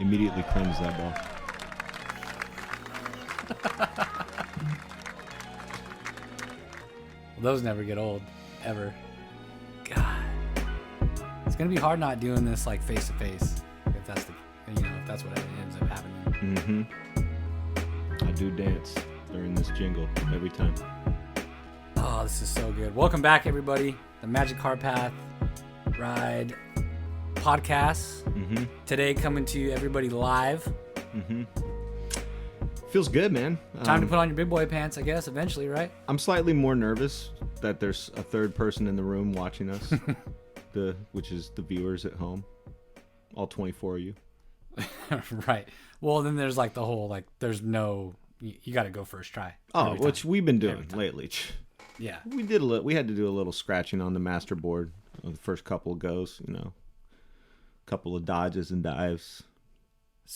Immediately cleanse that ball. Those never get old, ever. God, it's gonna be hard not doing this like face to face, if that's if that's what ends up happening. I do dance during this jingle every time. Oh, this is so good. Welcome back, everybody. The Magic Car Path Ride podcast. Today coming to everybody live. Feels good, man. Time to put on your big boy pants, I guess, eventually, right? I'm slightly more nervous that there's a third person in the room watching us, which is the viewers at home. All 24 of you. Right. Well, then there's like the whole, there's no, you got to go first try. Oh, which we've been doing lately. Yeah. We had to do a little scratching on the master board of the first couple of goes, couple of dodges and dives,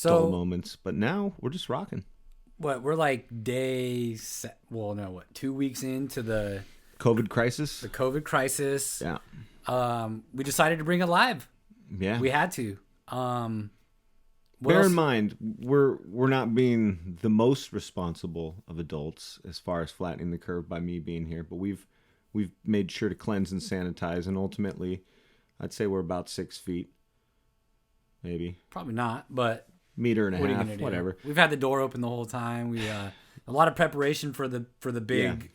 dull moments. But now we're just rocking. What, we're like 2 weeks into the COVID crisis? The COVID crisis. Yeah. We decided to bring it live. Yeah. We had to. Bear in mind, we're not being the most responsible of adults as far as flattening the curve by me being here, but we've made sure to cleanse and sanitize, and ultimately, I'd say we're about 6 feet, maybe. Probably not, but meter and a half, whatever. We've had the door open the whole time. We a lot of preparation for the big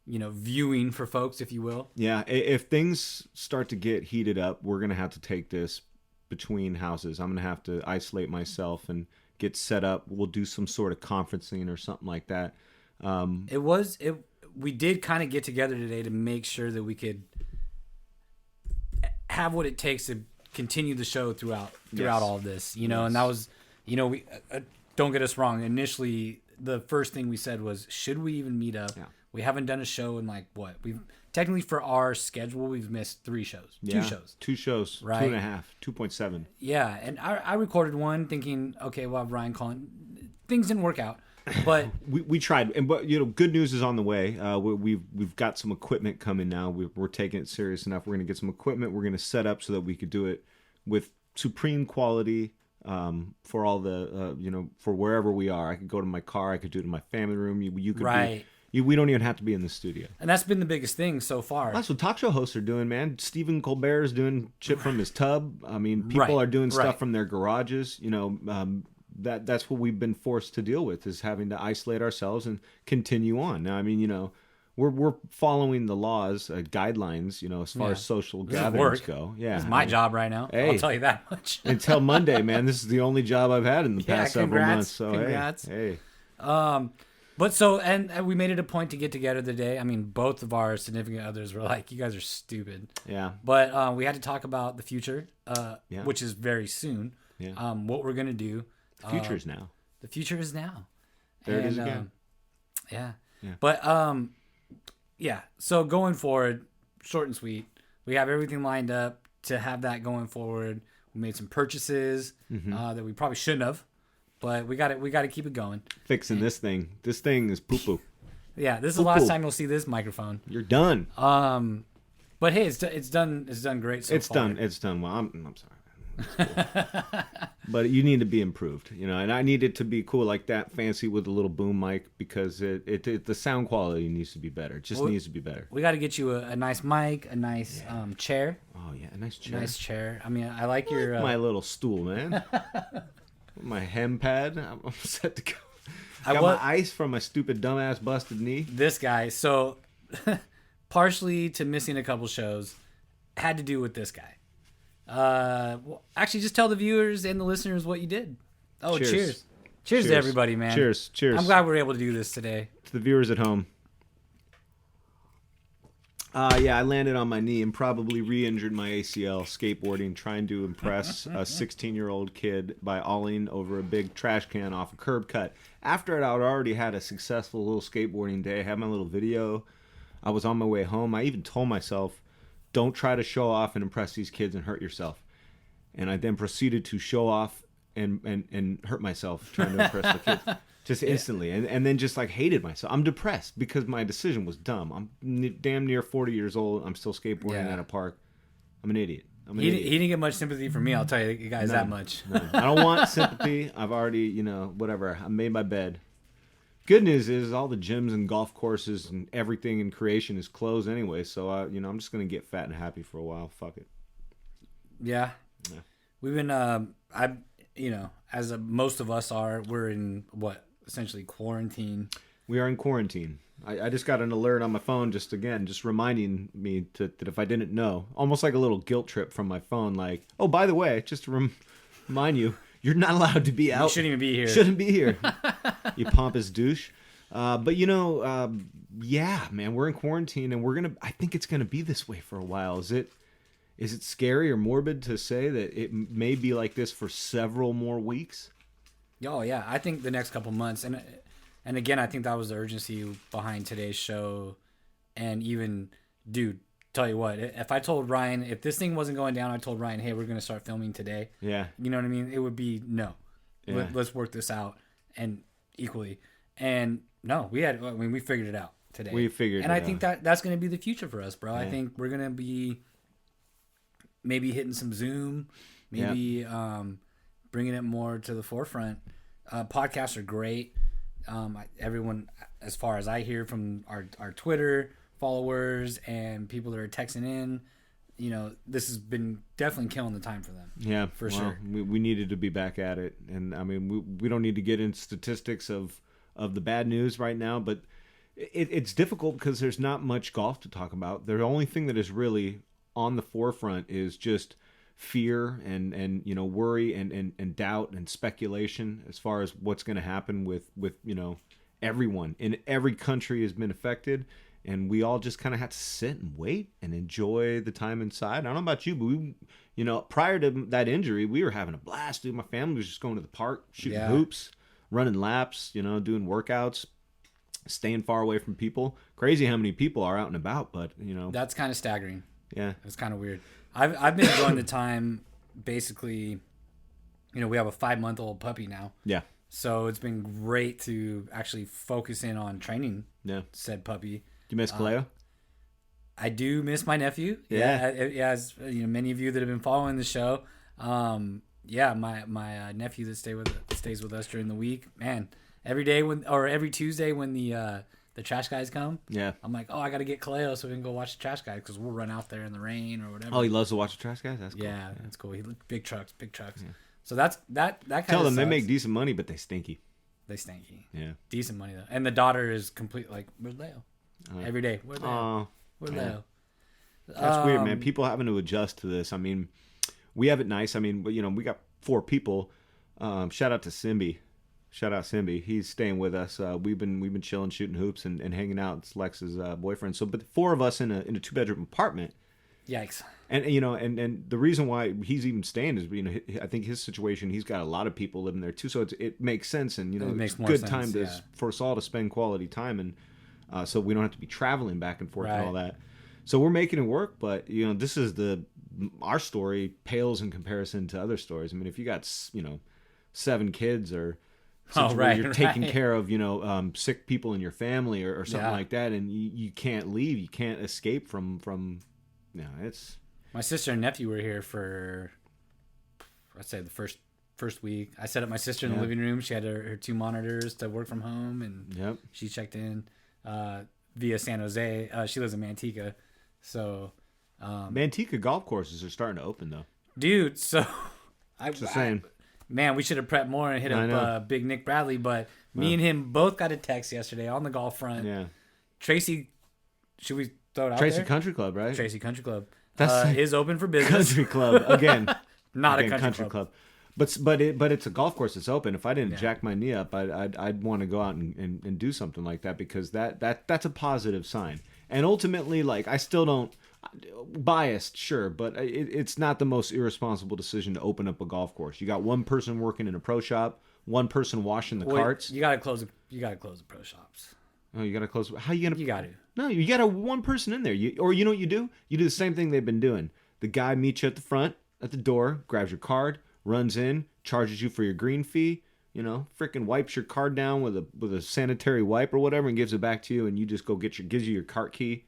viewing for folks, if you will. Yeah, if things start to get heated up, we're gonna have to take this between houses. I'm gonna have to isolate myself and get set up. We'll do some sort of conferencing or something like that. We did kind of get together today to make sure that we could have what it takes to continue the show throughout all of this, and that was, we don't get us wrong. Initially, the first thing we said was, should we even meet up? Yeah. We haven't done a show in we've technically for our schedule, we've missed 3 shows, 2 shows, right? 2.5, 2.7. Yeah. And I recorded one thinking, okay, we'll have Ryan calling. Things didn't work out, but we tried. And good news is on the way. We've got some equipment coming now. We're taking it serious enough. We're going to get some equipment. We're going to set up so that we could do it with supreme quality for all the for wherever we are. I could go to my car. I could do it in my family room. You could right. We don't even have to be in the studio. And that's been the biggest thing so far. That's what talk show hosts are doing, man. Stephen Colbert is doing shit from his tub. I mean, people are doing stuff from their garages. That's what we've been forced to deal with, is having to isolate ourselves and continue on. Now, I mean, we're following the laws, guidelines, as far as social gatherings go. Yeah, it's my job right now. Hey, I'll tell you that much. Until Monday, man. This is the only job I've had in the past several months. So congrats. Hey. But and we made it a point to get together today. I mean, both of our significant others were like, "You guys are stupid." Yeah. But we had to talk about the future, which is very soon. Yeah. What we're gonna do. The future is now. The future is now. There it is again. Yeah. But so going forward, short and sweet, we have everything lined up to have that going forward. We made some purchases that we probably shouldn't have, but we got to keep it going. Fixing this thing. This thing is poo-poo. Yeah, this is the last time you'll see this microphone. You're done. But hey, it's done great so far. It's done well. I'm sorry. But you need to be improved, and I need it to be cool, like that, fancy with a little boom mic, because the sound quality needs to be better. It just needs to be better. We got to get you a nice mic, a nice chair. Oh yeah, a nice chair. Nice chair. I mean, I like your my little stool, man. My hem pad. I'm set to go. I got my ice from my stupid dumbass busted knee. This guy. So partially to missing a couple shows had to do with this guy. Actually, just tell the viewers and the listeners what you did. Oh, cheers to everybody, man. Cheers. I'm glad we're able to do this today. To the viewers at home. I landed on my knee and probably re-injured my ACL skateboarding, trying to impress a 16-year-old kid by olling over a big trash can off a curb cut. After I'd already had a successful little skateboarding day, I had my little video. I was on my way home. I even told myself, don't try to show off and impress these kids and hurt yourself. And I then proceeded to show off and hurt myself trying to impress the kids. Just instantly. And then just hated myself. I'm depressed because my decision was dumb. I'm damn near 40 years old. I'm still skateboarding at a park. I'm an idiot. I'm an He idiot. didn't get much sympathy from me. I'll tell you guys that much. No. I don't want sympathy. I've already, whatever. I made my bed. Good news is all the gyms and golf courses and everything in creation is closed anyway. So, I'm just going to get fat and happy for a while. Fuck it. Yeah. We've been, most of us are, we're in essentially quarantine. We are in quarantine. I just got an alert on my phone just reminding me that if I didn't know, almost like a little guilt trip from my phone, like, oh, by the way, just to remind you, you're not allowed to be out. You shouldn't even be here. Shouldn't be here, you pompous douche. But yeah, man, we're in quarantine, and I think it's gonna be this way for a while. Is it scary or morbid to say that it may be like this for several more weeks? Oh yeah, I think the next couple months, and again, I think that was the urgency behind today's show. And even, dude, tell you what, if I told Ryan, if this thing wasn't going down, I told Ryan, hey, we're going to start filming today. Yeah. You know what I mean? It would be, no. Yeah. Let's work this out and equally. And no, we figured it out today. We figured it out. And I think that's going to be the future for us, bro. Yeah. I think we're going to be maybe hitting some Zoom, maybe bringing it more to the forefront. Podcasts are great. Everyone, as far as I hear from our Twitter followers and people that are texting in, this has been definitely killing the time for them. Yeah, for sure. We needed to be back at it, and I mean, we don't need to get into statistics of the bad news right now, but it's difficult because there's not much golf to talk about. The only thing that is really on the forefront is just fear and worry and doubt and speculation as far as what's going to happen with everyone in every country has been affected, and we all just kind of have to sit and wait and enjoy the time inside. I don't know about you, but we, prior to that injury, we were having a blast, dude. My family was just going to the park, shooting hoops, running laps, doing workouts, staying far away from people. Crazy how many people are out and about, but that's kind of staggering. Yeah, it's kind of weird. I've been enjoying the time. Basically, we have a 5-month-old puppy now. Yeah. So it's been great to actually focus in on training. Yeah. Said puppy. Do you miss Kaleo? I do miss my nephew. Yeah. As many of you that have been following the show. My nephew that stays with us during the week. Man, every Tuesday when the trash guys come. Yeah. I'm like, oh, I got to get Kaleo so we can go watch the trash guys because we'll run out there in the rain or whatever. Oh, he loves to watch the trash guys? That's cool. Yeah, that's cool. Big trucks. Yeah. So that kind of Tell them sucks. they make decent money, but they stinky. They stinky. Yeah. Decent money, though. And the daughter is complete, like, where's Leo? Every day. Where's Leo? Where's Leo? That's weird, man. People having to adjust to this. I mean, we have it nice. I mean, we got 4 people. Shout out to Simbi. Shout out Simbi. He's staying with us. We've been chilling, shooting hoops, and hanging out. It's Lex's boyfriend. So, but 4 of us in a 2-bedroom apartment. Yikes. And and the reason why he's even staying is I think his situation, he's got a lot of people living there too. So it makes sense, and it makes more good sense, time for us all to spend quality time, and so we don't have to be traveling back and forth and all that. So we're making it work, but this is our story pales in comparison to other stories. I mean, if you got 7 kids or you're taking care of sick people in your family or something like that, and you can't leave, you can't escape from it's. My sister and nephew were here for, I'd say, the first week. I set up my sister in the living room. She had her 2 monitors to work from home, and she checked in via San Jose. She lives in Manteca, so Manteca golf courses are starting to open though, dude. So just saying. Man, we should have prepped more and hit up Big Nick Bradley, but me and him both got a text yesterday on the golf front. Yeah. Tracy, should we throw it out Tracy there? Country Club, right? Tracy Country Club is open for business. Country Club again, not a country club. But it's a golf course that's open. If I didn't jack my knee up, I'd want to go out and do something like that, because that's a positive sign. And ultimately, like, I still don't. Biased, sure, but it's not the most irresponsible decision to open up a golf course. You got 1 person working in a pro shop, 1 person washing the carts. You gotta close the pro shops. Oh, you gotta close. How you gonna? You got to. No, you got 1 person in there. You know what you do? You do the same thing they've been doing. The guy meets you at the front, at the door, grabs your card, runs in, charges you for your green fee. Freaking wipes your card down with a sanitary wipe or whatever, and gives it back to you, and you just go gives you your cart key.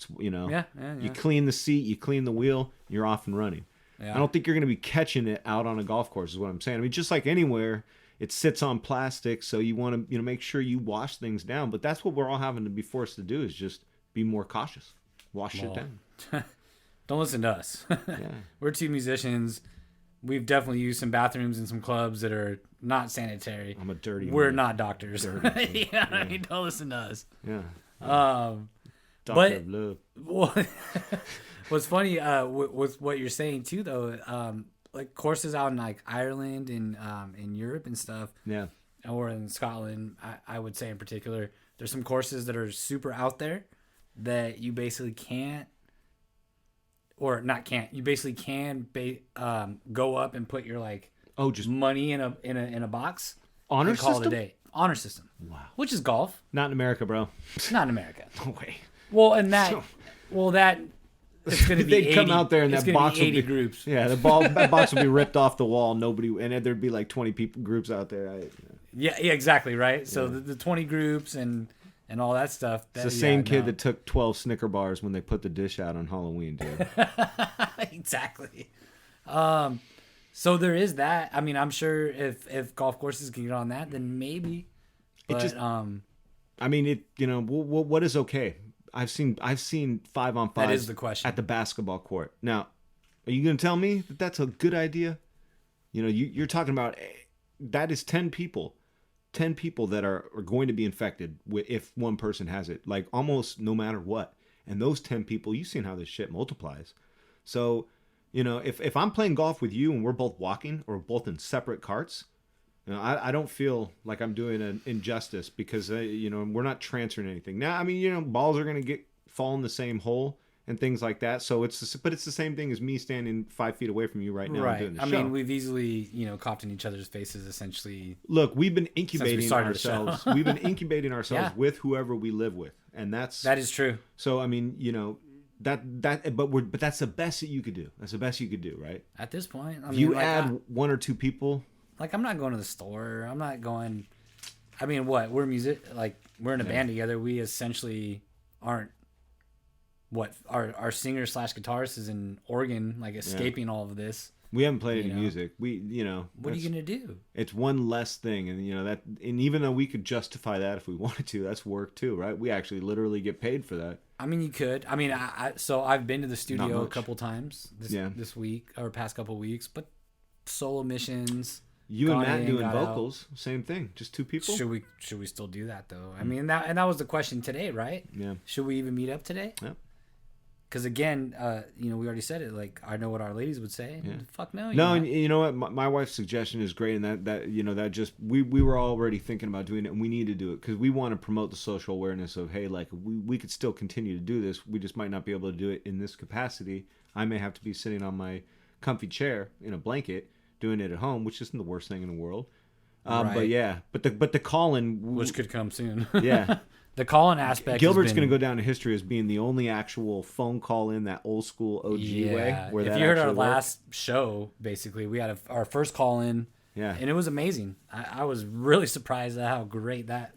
It's, you clean the seat, you clean the wheel, you're off and running. Yeah. I don't think you're going to be catching it out on a golf course is what I'm saying. I mean, just like anywhere, it sits on plastic, so you want to make sure you wash things down. But that's what we're all having to be forced to do is just be more cautious. Wash shit down. Don't listen to us. Yeah. We're two musicians. We've definitely used some bathrooms in some clubs that are not sanitary. I'm a dirty. We're not doctors. Yeah. I mean, don't listen to us. Yeah. But of love. Well, what's funny with what you're saying too, though, like courses out in like Ireland and in Europe and stuff, Yeah. or in Scotland, I would say in particular, there's some courses that are super out there that you basically can't, or not can't, you basically can go up and put your like just money in a box. honor and call system. it a day. Honor system. Wow. Which is golf. Not in America, bro. Not in America. No way. Well, and that, it's going to be They'd 80, come out there and it's that gonna box be 80 would be, groups. Yeah, that box would be ripped off the wall. Nobody, and there'd be like 20 groups out there. Yeah, exactly, right? So the 20 groups and all that stuff. It's the same kid that took 12 Snicker bars when they put the dish out on Halloween, dude. Exactly. So there is that. I mean, I'm sure if golf courses can get on that, then maybe. But I mean, what is okay? I've seen 5-on-5. That is the question. At the basketball court. Now, are you going to tell me that that's a good idea? You're talking about that is 10 people. 10 people that are going to be infected if one person has it, like almost no matter what. And those 10 people, you've seen how this shit multiplies. So, if I'm playing golf with you and we're both walking or both in separate carts, I don't feel like I'm doing an injustice because, we're not transferring anything. Now, I mean, balls are going to fall in the same hole and things like that. So it's the same thing as me standing 5 feet away from you right now. Right. Doing the I show. mean, we've easily, coughed in each other's faces essentially. Look, we've been incubating ourselves. We've been incubating ourselves Yeah. with whoever we live with, and That is true. So I mean, but that's the best that you could do. That's the best you could do, right? At this point, I If mean, you like, add one or two people. Like, I'm not going to the store. I'm not going. I mean, what? We're we're in a band together. We essentially aren't. What? Our singer / guitarist is in Oregon, like escaping all of this. We haven't played any music. What are you gonna do? It's one less thing, and and even though we could justify that if we wanted to, that's work too, right? We actually literally get paid for that. I mean, you could. I mean, so I've been to the studio a couple times this week or past couple weeks, but solo missions. You and Matt doing vocals, same thing, just two people. Should we still do that though? I mean, that was the question today, right? Yeah. Should we even meet up today? Yep. Because again, we already said it. Like, I know what our ladies would say. Yeah. Fuck no. No, and you know what? My wife's suggestion is great, and that just we were already thinking about doing it, and we need to do it because we want to promote the social awareness of, hey, like we could still continue to do this. We just might not be able to do it in this capacity. I may have to be sitting on my comfy chair in a blanket doing it at home, which isn't the worst thing in the world. Right. But the call-in, which could come soon. Yeah. The call-in aspect. Gilbert's going to go down in history as being the only actual phone call-in that old school OG way. Where if you heard our last show, basically, we had our first call-in. Yeah. And it was amazing. I was really surprised at how great that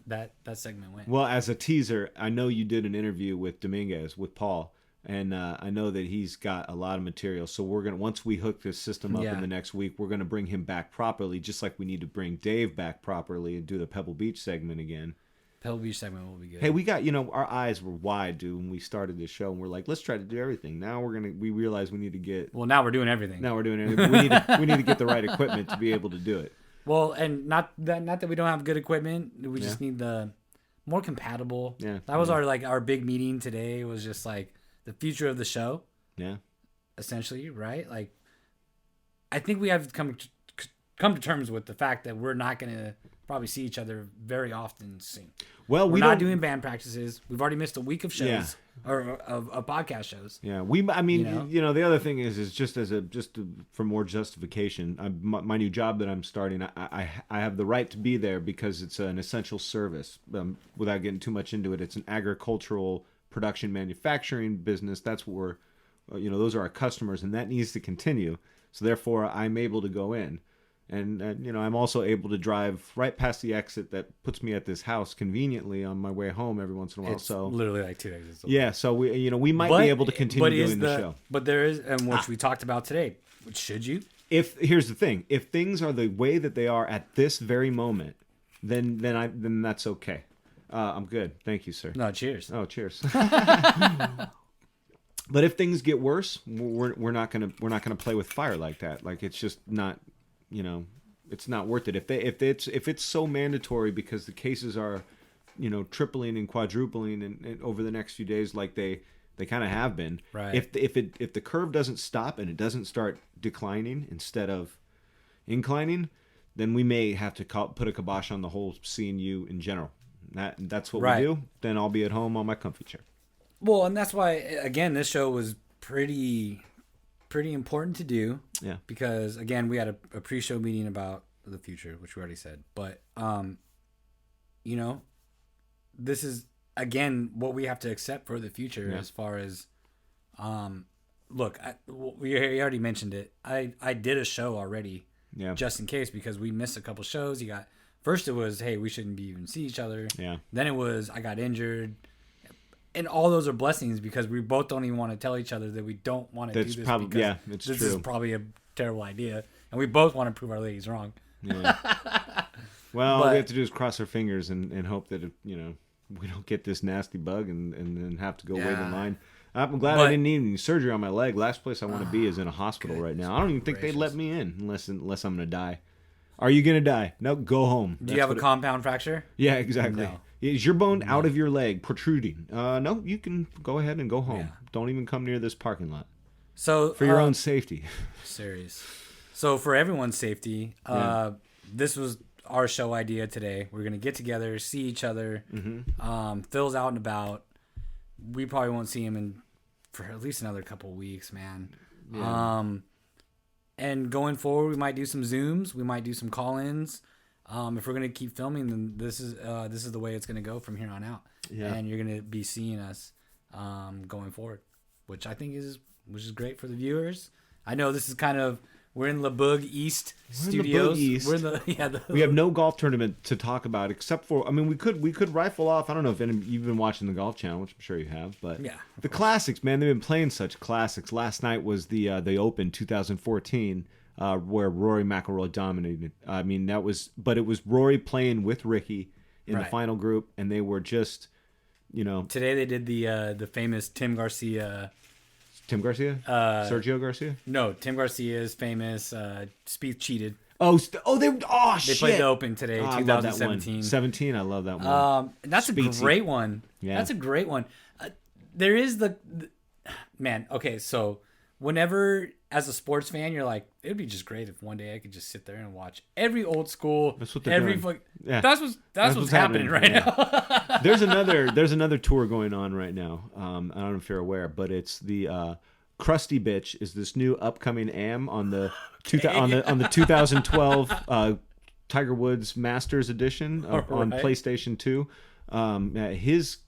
segment went. Well, as a teaser, I know you did an interview with Dominguez, with Paul, and I know that he's got a lot of material. So we're going to, once we hook this system up in the next week, we're going to bring him back properly, just like we need to bring Dave back properly and do the Pebble Beach segment again. Pebble Beach segment will be good. Hey, we got, our eyes were wide, dude, when we started this show, and we're like, let's try to do everything. Now we realize we need to get... Well, now we're doing everything. Now we're doing everything. We need to get the right equipment to be able to do it. Well, and not that we don't have good equipment. We just need the more compatible. Yeah. That was our big meeting today. Was just like the future of the show. Yeah. Essentially, right? Like, I think we have come to terms with the fact that we're not going to probably see each other very often soon. Well, we're not doing band practices. We've already missed a week of shows. Yeah. Or of podcast shows. Yeah, the other thing is just for more justification. My new job that I'm starting, I have the right to be there because it's an essential service. Without getting too much into it, it's an agricultural production manufacturing business. That's what those are our customers, and that needs to continue. So therefore, I'm able to go in. And I'm also able to drive right past the exit that puts me at this house conveniently on my way home every once in a while. It's literally like 2 exits. Yeah, so we might be able to continue doing the show. But there is, and which we talked about today, Should you? Here's the thing: if things are the way that they are at this very moment, then that's okay. I'm good, thank you, sir. No, cheers. Oh, cheers. But if things get worse, we're not gonna play with fire like that. Like, it's just not, it's not worth it. If it's so mandatory because the cases are, tripling and quadrupling and over the next few days, like they kind of have been. Right. If the curve doesn't stop and it doesn't start declining instead of inclining, then we may have to put a kibosh on the whole CNU in general. That's what we do. Then I'll be at home on my comfy chair. Well, and that's why, again, this show was pretty important to do. Yeah. Because, again, we had a pre-show meeting about the future, which we already said. But, this is, again, what we have to accept for the future as far as, look, we already mentioned it. I did a show already just in case because we missed a couple shows. First it was, hey, we shouldn't be even see each other. Yeah. Then it was, I got injured. And all those are blessings because we both don't even want to tell each other that we don't want to do this. It's this true. is probably a terrible idea. And we both want to prove our ladies wrong. Yeah. Well, all we have to do is cross our fingers and hope that, we don't get this nasty bug and then have to go wait in line. I'm glad I didn't need any surgery on my leg. Last place I want to be is in a hospital right now. I don't even think they'd let me in unless I'm going to die. Are you going to die? No, go home. Do you have a compound fracture? Yeah, exactly. No. Is your bone out of your leg protruding? No, you can go ahead and go home. Yeah. Don't even come near this parking lot. So for your own safety. Serious. So for everyone's safety, this was our show idea today. We're going to get together, see each other. Mm-hmm. Phil's out and about. We probably won't see him for at least another couple of weeks, man. Yeah. And going forward, we might do some Zooms. We might do some call-ins. If we're going to keep filming, then this is the way it's going to go from here on out. Yeah. And you're going to be seeing us going forward, which I think is great for the viewers. I know this is we're in LeBoog East Studios. We're in the we have no golf tournament to talk about except for, we could rifle off. I don't know if you've been watching the Golf Channel, which I'm sure you have, but the classics, man, they've been playing such classics. Last night was the Open 2014. Where Rory McIlroy dominated. But it was Rory playing with Ricky in the final group, and they were just, Today they did the famous Tim Garcia. Tim Garcia? Sergio Garcia? No, Tim Garcia's famous Spieth cheated. Shit. They played the Open today, 2017. 17, I love that one. That's a great one. Yeah. That's a great one. There is the man. Okay, so whenever, as a sports fan, you're like, it'd be just great if one day I could just sit there and watch every old school. That's what they're doing. That's what's happening right now. There's another tour going on right now. I don't know if you're aware, but it's the Krusty Bitch is this new upcoming AM on the 2012 Tiger Woods Masters edition on PlayStation 2.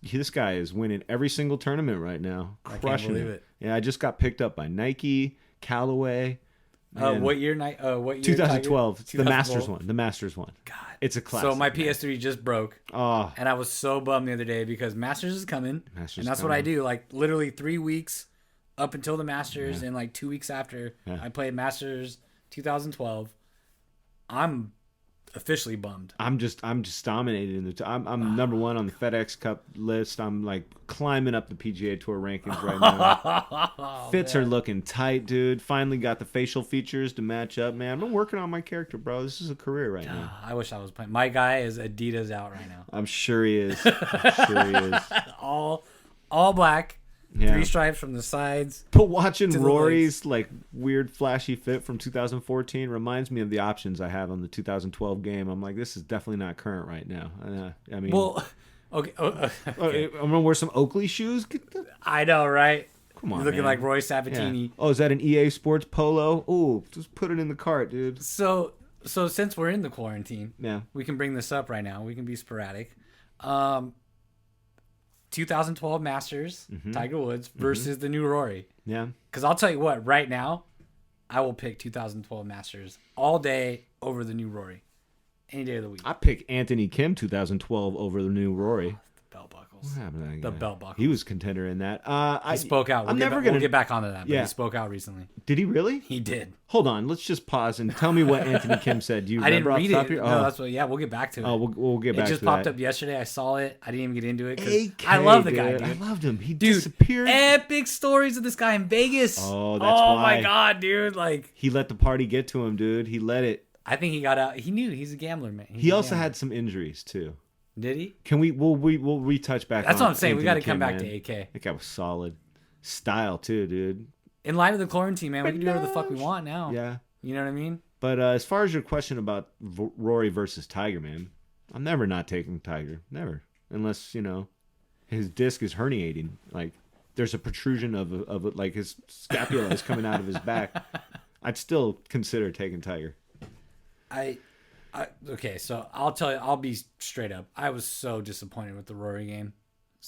This guy is winning every single tournament right now. Crushing I can't believe it. Yeah, I just got picked up by Nike, Callaway. What year? 2012. The Masters one. The Masters one. God, it's a classic. So my PS3 just broke. Oh, and I was so bummed the other day because Masters is coming, and that's what I do. Like literally 3 weeks up until the Masters, and like 2 weeks after I played Masters 2012. I'm officially bummed. I'm just dominated. I'm number one on the FedEx Cup list. I'm like climbing up the PGA Tour rankings right now. Fits are looking tight, dude. Finally got the facial features to match up, man. I've been working on my character, bro. This is a career right now. I wish I was playing. My guy is Adidas out right now. I'm sure he is. All black. Yeah. 3 stripes from the sides. But watching Rory's like weird flashy fit from 2014 reminds me of the options I have on the 2012 game. I'm like, this is definitely not current right now. Okay. I'm gonna wear some Oakley shoes. I know, right? Come on, you're looking man. like Roy Sabatini. Yeah. Oh, is that an EA Sports polo? Oh, just put it in the cart, dude. So since we're in the quarantine, we can bring this up right now. We can be sporadic. 2012 Masters, Tiger Woods versus the new Rory. Yeah. Because I'll tell you what, right now, I will pick 2012 Masters all day over the new Rory. Any day of the week. I pick Anthony Kim 2012 over the new Rory. belt buckles. What happened to that The guy? belt buckles. He was contender in that. He spoke out. We'll get back onto that. But he spoke out recently. Did he really? He did. Hold on. Let's just pause and tell me what Anthony Kim said. Do you remember? I didn't read it. No, that's what. Yeah, we'll get back to it. Oh, we'll get back to that. It just popped up yesterday. I saw it. I didn't even get into it. AK, I love the guy, dude. I loved him. He disappeared. Epic stories of this guy in Vegas. Oh, that's why. Oh my god, dude! Like he let the party get to him, dude. He let it. I think he got out. He knew he's a gambler, man. He also had some injuries too. Did he? Can we'll retouch back? That's on what I'm saying. Anthony We got to Kim, come back man. to AK. That guy was solid. Style too, dude. In light of the quarantine, man, we can do whatever the fuck we want now. Yeah. You know what I mean? But as far as your question about Rory versus Tiger, man, I'm never not taking Tiger. Never, unless his disc is herniating. Like there's a protrusion of like his scapula is coming out of his back. I'd still consider taking Tiger. Okay, so I'll tell you, I'll be straight up. I was so disappointed with the Rory game.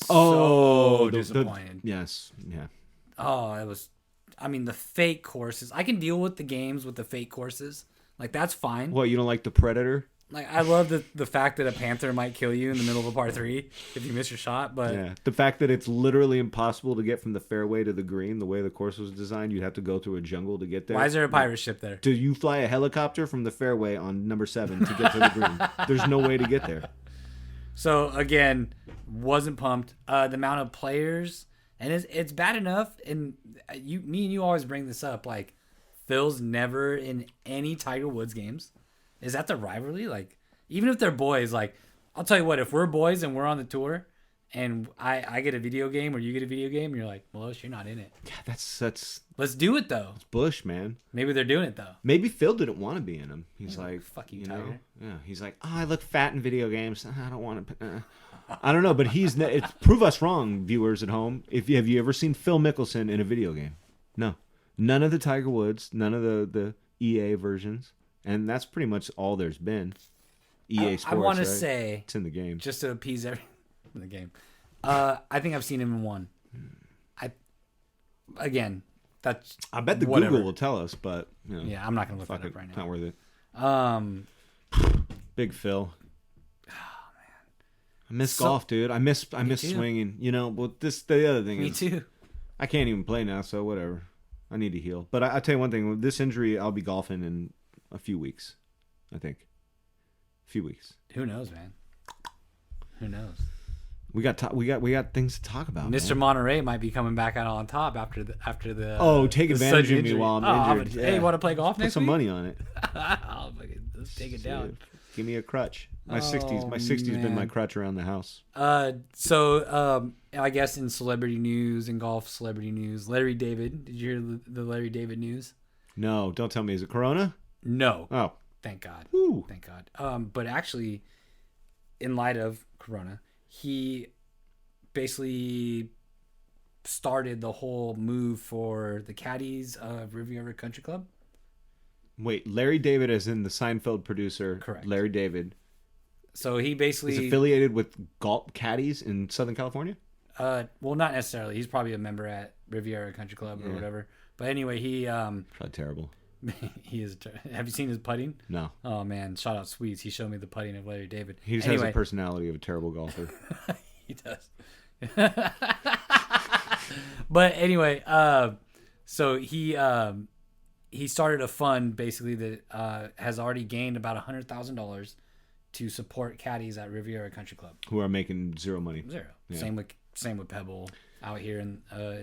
Disappointed. Yes, yeah. Oh, it was. I mean, the fake courses. I can deal with the games with the fake courses. Like that's fine. What, you don't like the Predator? Like I love the fact that a panther might kill you in the middle of a par 3 if you miss your shot. But yeah, the fact that it's literally impossible to get from the fairway to the green, the way the course was designed, you'd have to go through a jungle to get there. Why is there a pirate ship there? Do you fly a helicopter from the fairway on number 7 to get to the green? There's no way to get there. So again, wasn't pumped. The amount of players, and it's bad enough. And me and you always bring this up. Like Phil's never in any Tiger Woods games. Is that the rivalry? Like, even if they're boys, like, I'll tell you what, if we're boys and we're on the tour and I get a video game or you get a video game, and you're like, well, you're not in it. Yeah, that's Let's do it, though. It's Bush, man. Maybe they're doing it, though. Maybe Phil didn't want to be in them. He's like, fuck you, Tiger. Yeah, he's like, I look fat in video games. I don't want to. I don't know, but it's prove us wrong, viewers at home. Have you ever seen Phil Mickelson in a video game? No. None of the Tiger Woods, none of the EA versions. And that's pretty much all there's been. EA Sports, I want to right? say, it's in the game. just to appease everyone in the game. I think I've seen him in one. That's I bet the whatever. Google will tell us, but yeah, I'm not gonna look that fuck up it, right it's not now. worth it. Big Phil. Oh man, I miss golf, dude. I miss too. swinging. Well, the other thing Me is, too. I can't even play now, so whatever. I need to heal. But I'll tell you one thing. With this injury, I'll be golfing in a few weeks. I think. A few weeks. Who knows, man? Who knows? We got things to talk about. Mr. Man. Monterey might be coming back out on top after the take the advantage sudden of me injury. while I'm injured. Hey, you want to play golf Put next some week? money on it. Let's take it down. Give me a crutch. My 60s man. been my crutch around the house. So I guess in celebrity news and golf celebrity news, Larry David. Did you hear the Larry David news? No, don't tell me. Is it Corona? No. Oh, thank God. Woo. Thank God. But actually, in light of Corona, he basically started the whole move for the caddies of Riviera Country Club. Wait, Larry David as in the Seinfeld producer. Correct. Larry David. So he basically is affiliated with golf caddies in Southern California? Well, not necessarily. He's probably a member at Riviera Country Club or whatever. But anyway, he probably terrible. he is. Have you seen his putting? No. Oh man, shout out Sweets. He showed me the putting of Larry David. He just has a personality of a terrible golfer. He does. But anyway, so he started a fund basically that has already gained about $100,000 to support caddies at Riviera Country Club who are making zero money. Zero. Yeah. Same with Pebble out here in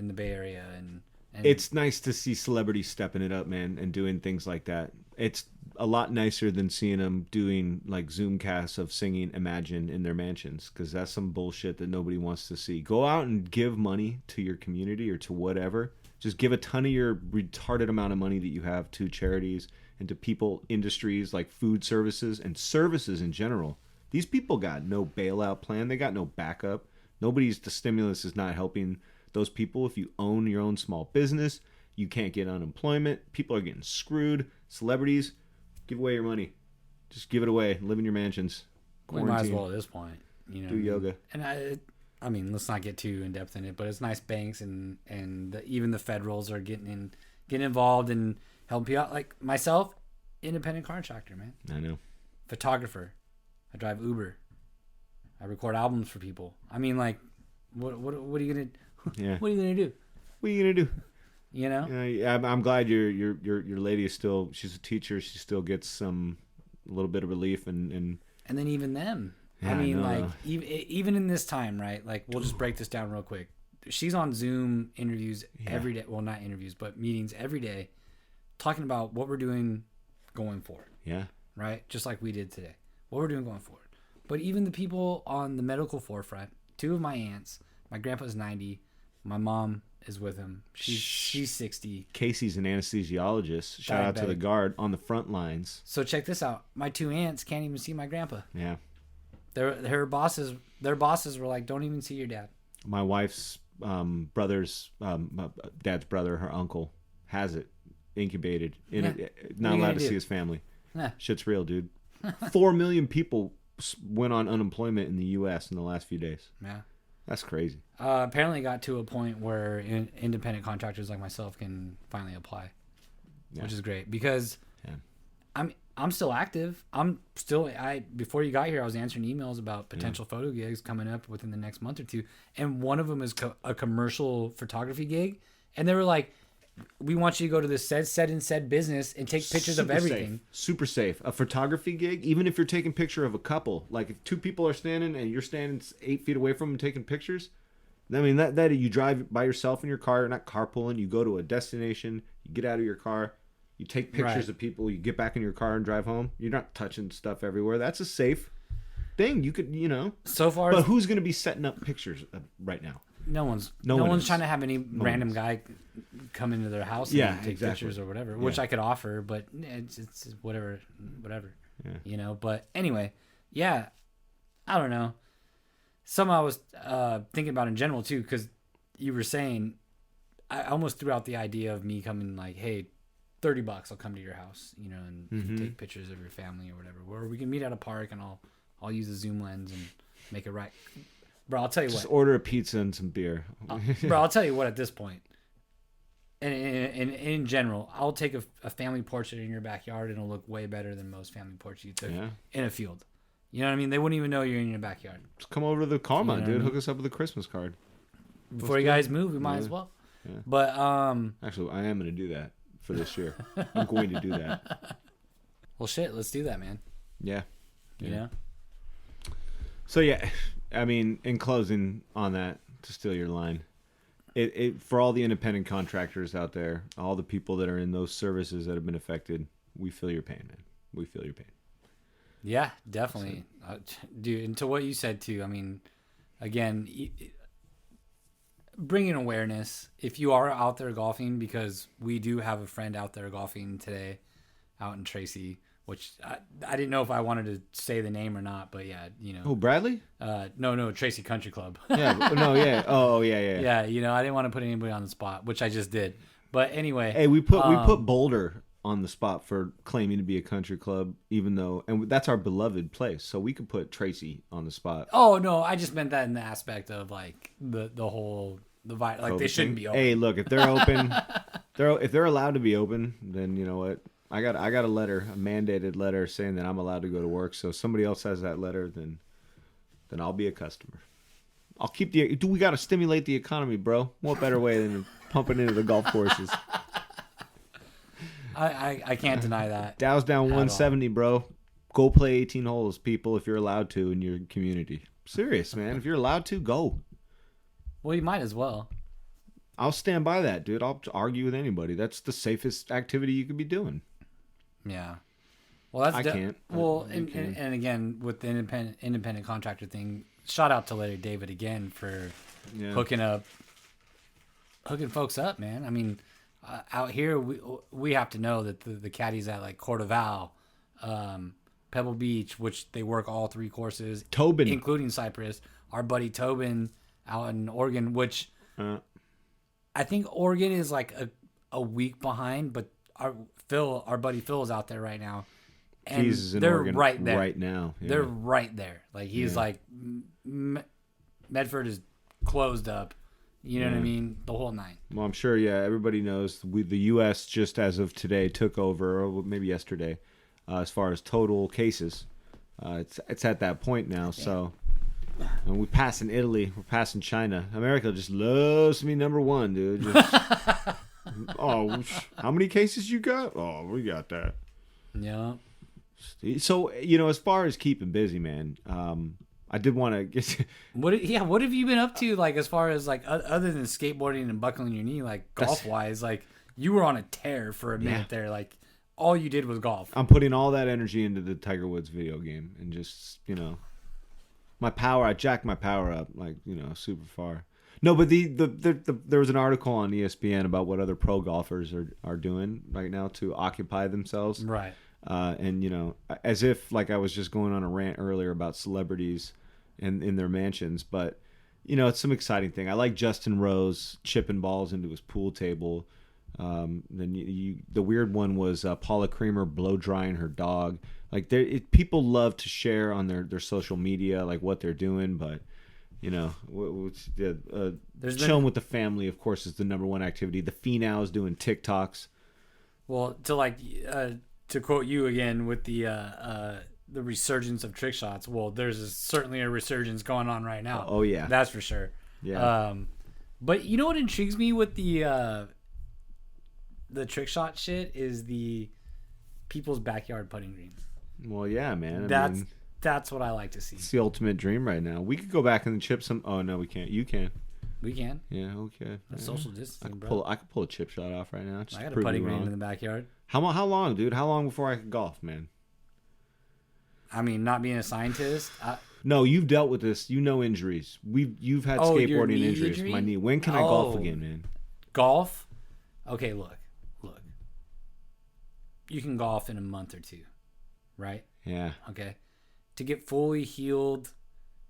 the Bay Area and it's nice to see celebrities stepping it up, man, and doing things like that. It's a lot nicer than seeing them doing like Zoom casts of singing Imagine in their mansions, because that's some bullshit that nobody wants to see. Go out and give money to your community or to whatever. Just give a ton of your retarded amount of money that you have to charities and to people, industries like food services and services in general. These people got no bailout plan. They got no backup. The stimulus is not helping those people. If you own your own small business, you can't get unemployment. People are getting screwed. Celebrities, give away your money. Just give it away. Live in your mansions. We might as well at this point. Do yoga. And I mean, let's not get too in depth in it, but it's nice banks and even the federals are getting involved and helping people out. Like myself, independent contractor, man. I know. Photographer. I drive Uber. I record albums for people. I mean, like, what are you gonna? Yeah. What are you gonna do? What are you gonna do? You know? Yeah, I'm glad your lady is still. She's a teacher. She still gets a little bit of relief and then even them. Yeah, I mean, like even in this time, right? Like, we'll just break this down real quick. She's on Zoom interviews every day. Well, not interviews, but meetings every day, talking about what we're doing going forward. Yeah. Right? Just like we did today. What we're doing going forward. But even the people on the medical forefront, 2 of my aunts, my grandpa's 90, my mom is with him. She's 60. Casey's an anesthesiologist. Shout out to the guard on the front lines. So check this out. My 2 aunts can't even see my grandpa. Yeah. Their bosses were like, don't even see your dad. My wife's brother's dad's brother, her uncle, has it incubated not allowed to see his family. Shit's real, dude. 4 million people went on unemployment in the U.S. in the last few days. Yeah, that's crazy. Apparently got to a point where independent contractors like myself can finally apply, which is great because I'm still active. Before you got here, I was answering emails about potential photo gigs coming up within the next month or 2, and one of them is a commercial photography gig, and they were like, we want you to go to this said business and take pictures of everything. Super safe. A photography gig, even if you're taking a picture of a couple, like if 2 people are standing and you're standing 8 feet away from them taking pictures, I mean, that you drive by yourself in your car, you're not carpooling, you go to a destination, you get out of your car, you take pictures of people, you get back in your car and drive home. You're not touching stuff everywhere. That's a safe thing. You could, So far, but who's going to be setting up pictures right now? No one's trying to have any random guy come into their house and take pictures or whatever, which I could offer, but it's whatever. Yeah. But anyway, I don't know. Something I was thinking about in general too, because you were saying, I almost threw out the idea of me coming like, hey, $30, I'll come to your house, and take pictures of your family or whatever, where we can meet at a park and I'll use a zoom lens and make it right. Bro, I'll tell you Just what. order a pizza and some beer. Bro, I'll tell you what at this point. And in general, I'll take a family portrait in your backyard and it'll look way better than most family portraits you took in a field. You know what I mean? They wouldn't even know you're in your backyard. Just come over to the Carmine, dude. Hook us up with a Christmas card. Before you guys move, we might as well. Yeah. But actually, I am going to do that for this year. I'm going to do that. Well, shit, let's do that, man. Yeah. You know? So, yeah. I mean, in closing on that, to steal your line, it for all the independent contractors out there, all the people that are in those services that have been affected, we feel your pain, man. We feel your pain. Yeah, definitely. Dude, and to what you said, too, I mean, again, bringing awareness. If you are out there golfing, because we do have a friend out there golfing today out in Tracy, which I didn't know if I wanted to say the name or not, but yeah, Oh, Bradley? No, Tracy Country Club. Yeah, no, yeah. Oh, yeah. Yeah, I didn't want to put anybody on the spot, which I just did. But anyway. Hey, we put Boulder on the spot for claiming to be a country club, even though, and that's our beloved place, so we could put Tracy on the spot. Oh, no, I just meant that in the aspect of, like, the whole, like, COVID they shouldn't be open. Hey, look, if they're open, if they're allowed to be open, then you know what? I got a letter, a mandated letter saying that I'm allowed to go to work. So if somebody else has that letter, then I'll be a customer. I'll keep we got to stimulate the economy, bro. What better way than pumping into the golf courses? I can't deny that. Dow's down 170, bro. Go play 18 holes, people, if you're allowed to in your community. Serious, man. If you're allowed to, go. Well, you might as well. I'll stand by that, dude. I'll argue with anybody. That's the safest activity you could be doing. Yeah. Well, that's I can't. Well, and again, with the independent contractor thing, shout out to Larry David again for hooking folks up, man. I mean, out here we have to know that the caddies at like Cordoval, Pebble Beach, which they work all 3 courses, Tobin, including Cypress. Our buddy Tobin out in Oregon, which I think Oregon is like a week behind, but our buddy Phil is out there right now, and they're Oregon right there right now. Yeah. They're right there. Like he's like Medford is closed up. You know what I mean? The whole 9. Well, I'm sure. Yeah, everybody knows the U.S. just as of today took over, or maybe yesterday, as far as total cases. It's at that point now. So And we passing Italy. We're passing China. America just loves to be number one, dude. Just, oh, how many cases you got? Oh, we got that. Yeah. So, as far as keeping busy, man, I did want to get... What have you been up to, like, as far as, like, other than skateboarding and buckling your knee, like, golf-wise? Like, you were on a tear for a minute there. Like, all you did was golf. I'm putting all that energy into the Tiger Woods video game and just, my power, I jacked my power up, like, super far. No, but there was an article on ESPN about what other pro golfers are doing right now to occupy themselves. Right. And, as if, like, I was just going on a rant earlier about celebrities and in their mansions. But, it's some exciting thing. I like Justin Rose chipping balls into his pool table. Then the weird one was Paula Creamer blow drying her dog. Like, people love to share on their social media, like, what they're doing. But, chilling with the family, of course, is the number one activity. The Phenows doing TikToks. Well, to quote you again with the resurgence of trick shots. Well, there's certainly a resurgence going on right now. Oh yeah, that's for sure. Yeah. But you know what intrigues me with the trick shot shit is the people's backyard putting greens. Well, yeah, man. That's what I like to see. It's the ultimate dream right now. We could go back and chip some. Oh no, we can't. You can. We can. Yeah. Okay. That's social distancing, bro. I could pull a chip shot off right now. I got a putting green in the backyard. How long, dude? How long before I could golf, man? I mean, not being a scientist. No, you've dealt with this. Injuries. You've had skateboarding injuries. Injury? My knee. When can I golf again, man? Golf? Okay, look. You can golf in a month or two, right? Yeah. Okay. To get fully healed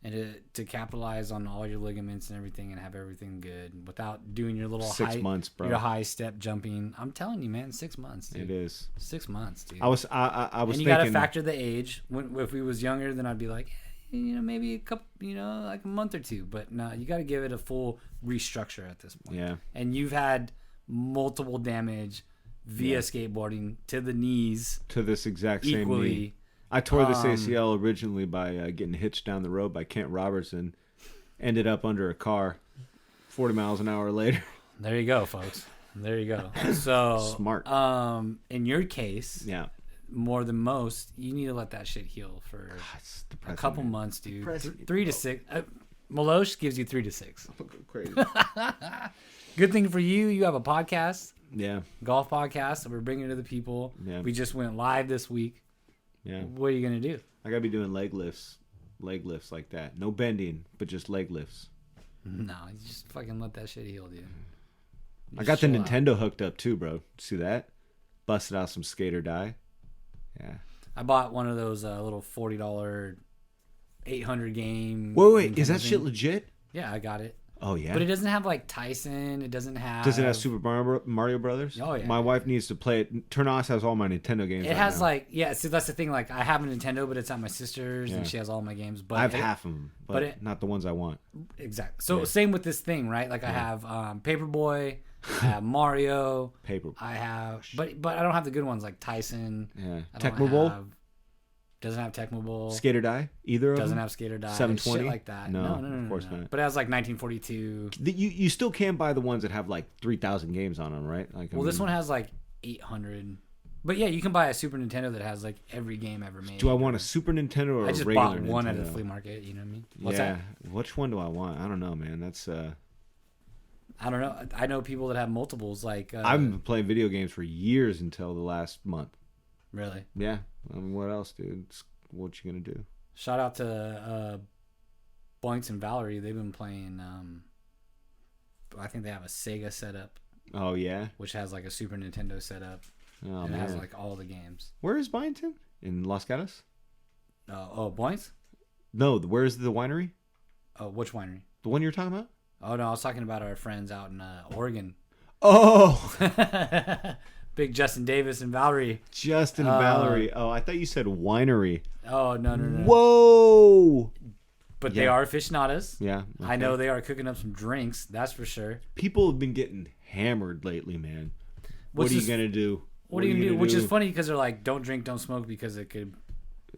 and to capitalize on all your ligaments and everything and have everything good without doing your little 6 months, bro. Your high step jumping. I'm telling you, man, 6 months, dude. It is 6 months, dude. I was and you thinking, got to factor the age. If we was younger, then I'd be like, maybe a couple, like a month or two. But no, you got to give it a full restructure at this point. Yeah. And you've had multiple damage via skateboarding to the knees. To this exact same knee. I tore this ACL originally by getting hitched down the road by Kent Robertson. Ended up under a car 40 miles an hour later. There you go, folks. There you go. So smart. In your case, yeah, more than most, you need to let that shit heal for a couple months, dude. 3 to 6. Malosh gives you 3 to 6. Crazy. Good thing for you, you have a podcast. Yeah. Golf podcast that we're bringing to the people. Yeah. We just went live this week. Yeah. What are you going to do? I got to be doing leg lifts like that. No bending, but just leg lifts. No, you just fucking let that shit heal, dude. I got the Nintendo hooked up too, bro. See that? Busted out some Skate or Die. Yeah. I bought one of those little $40 800 game. Wait, is that shit legit? Yeah, I got it. Oh yeah, but it doesn't have like Tyson. It doesn't have. Does it have Super Mario Brothers? Oh yeah. My wife needs to play it. Turnos has all my Nintendo games. It has like So that's the thing. Like I have a Nintendo, but it's at my sister's, and she has all my games. But I have half of them, but not the ones I want. Exactly. So same with this thing, right? Like I have Paperboy, I have Mario. I have, but I don't have the good ones like Tyson. Yeah. Tecmo Bowl. Doesn't have Tecmo Bowl. Skate or Die? Either of them? Doesn't have Skate or Die. 720? Shit like that. No, of course not. But it has like 1942. You still can buy the ones that have like 3,000 games on them, right? Like, this one has like 800. But yeah, you can buy a Super Nintendo that has like every game ever made. Do I want a Super Nintendo or a regular Nintendo? I just bought one at the flea market, you know what I mean? What's that? Which one do I want? I don't know, man. That's I don't know. I know people that have multiples. Like I've been playing video games for years until the last month. Really? Yeah. I mean, what else, dude? What you gonna do? Shout out to Boinks and Valerie. They've been playing. I think they have a Sega setup. Oh yeah. Which has like a Super Nintendo setup. Oh, and man. it has like all the games. Where is Byington? In Los Gatos? Boinks? No, where's the winery? Oh, which winery? The one you're talking about? Oh no, I was talking about our friends out in Oregon. Oh. Big Justin Davis and Valerie. Justin and Valerie. Oh, I thought you said winery. Oh, no. Whoa. But they are aficionados. Yeah. Okay. I know they are cooking up some drinks. That's for sure. People have been getting hammered lately, man. What are you going to do? What are you going to do? Which is funny because they're like, don't drink, don't smoke because it could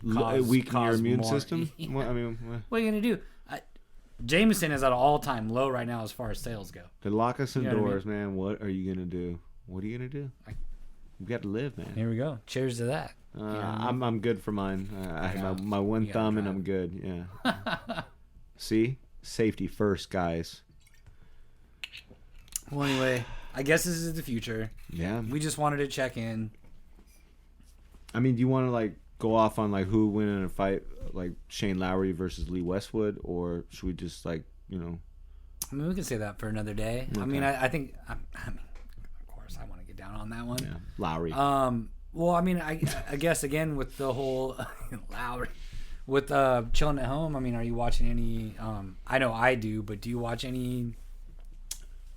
weaken your immune more. system. Yeah. What are you going to do? Jameson is at an all-time low right now as far as sales go. They lock us indoors, You know what I man. What are you gonna do? What are you gonna do? You got to live, man. Here we go. Cheers to that. I'm good for mine. I have my one thumb and I'm good. Yeah. See, safety first, guys. Well, anyway, I guess this is the future. Yeah. We just wanted to check in. I mean, do you want to like go off on like who win in a fight, like Shane Lowry versus Lee Westwood, or should we just like I mean, we can say that for another day. Okay. I mean, I think. I mean, of course, I want to get down on that one. Yeah, Lowry. Well, I mean, I guess again with the whole Lowry, with chilling at home. I mean, are you watching any? I know I do, but do you watch any?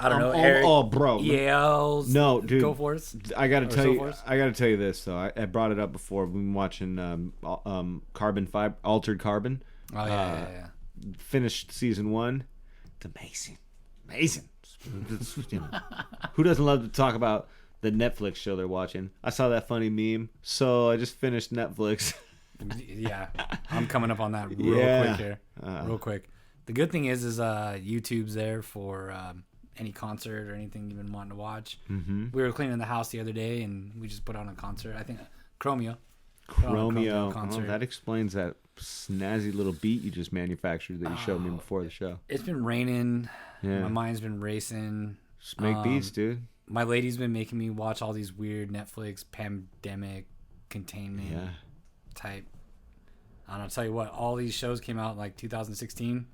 I don't know. Eric, bro. EALs. No, dude. Go for it. I gotta tell you. I gotta tell you this though. I brought it up before. We've been watching Carbon Fiber, Altered Carbon. Oh yeah. Finished season 1. It's amazing. Who doesn't love to talk about the Netflix show they're watching? I saw that funny meme, so I just finished Netflix. Yeah, I'm coming up on that real quick here. Real quick. The good thing is YouTube's there for any concert or anything you've been wanting to watch. Mm-hmm. We were cleaning the house the other day and we just put on a concert. I think Chromeo. Oh, that explains that snazzy little beat you just manufactured that you showed me before the show. It's been raining. Yeah. My mind's been racing. Just make beats, dude. My lady's been making me watch all these weird Netflix pandemic containment type. And I'll tell you what, all these shows came out in like 2016.